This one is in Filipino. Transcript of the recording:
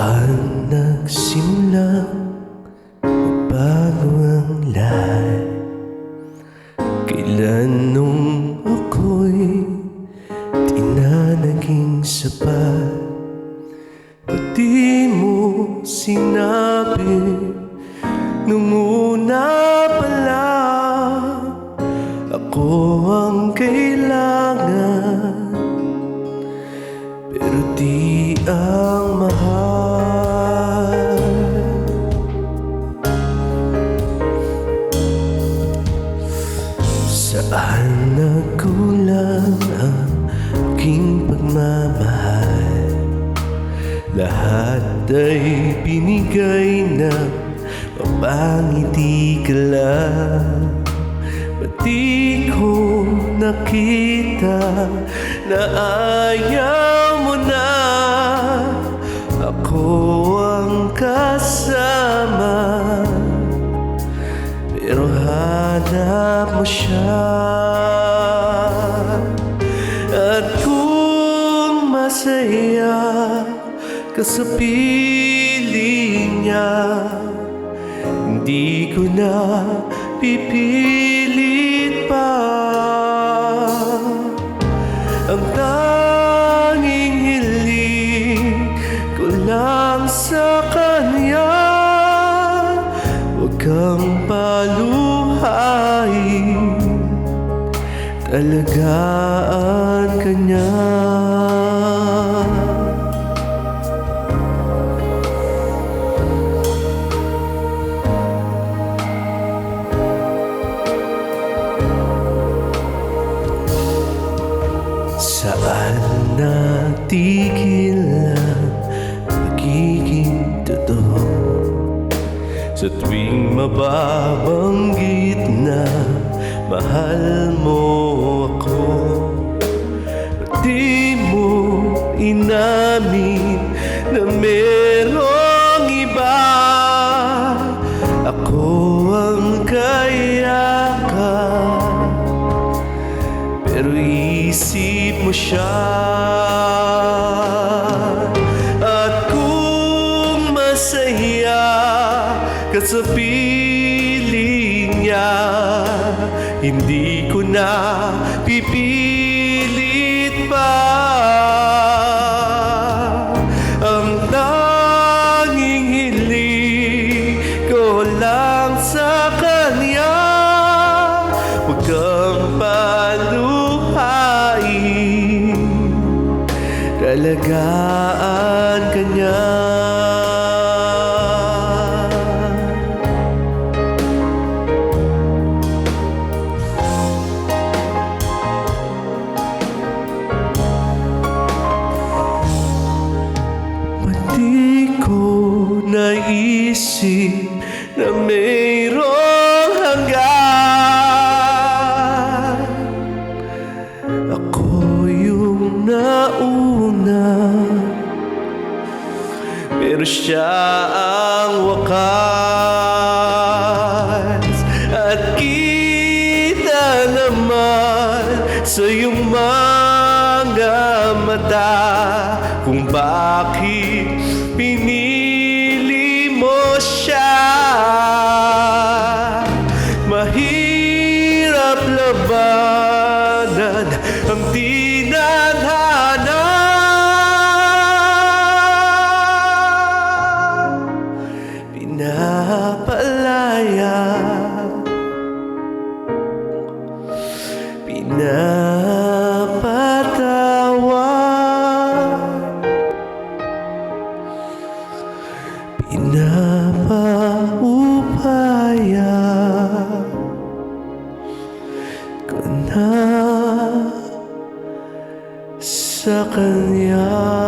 Saan nagsimula magbago ang lahat? Kailan nung ako'y di na naging sapat? Ba't di mo sinabi nung una pa lang ako ang kailangan, pero di ang mahal. Saan nagkulang ang aking pagmamahal? Lahat ay binigay na mapangiti ka lang. Ba't di ko nakita na ayaw mo na ako ang kasama, pero hanap mo siya. At kung masaya ka sa piling niya, hindi ko na pipilit pa. Ang tanging hiling ko lang sa kanya, huwag kang paluhain, talagaan ka niya. Saan natigil ang pagiging totoo? Sa tuwing mababanggit na mahal mo ako, di mo inamin na merong iba. Ako ang kayakan, pero isip mo siya. At kung masaya ka sa piling niya, hindi ko na pipilit pa. Ang tanging hiling ko lang sa kanya, huwag kang paluhain, talagaan ka niya. Ba't di ko naisip na mayroong hanggan? Ako yung nauna, pero siya ang wakas. At kita naman sa iyong mga mata kung bakit pinili mo siya. Mahirap labanan ang tinadhana, pinapalaya, pinapatawa, pinapaupaya ko na sa kanya.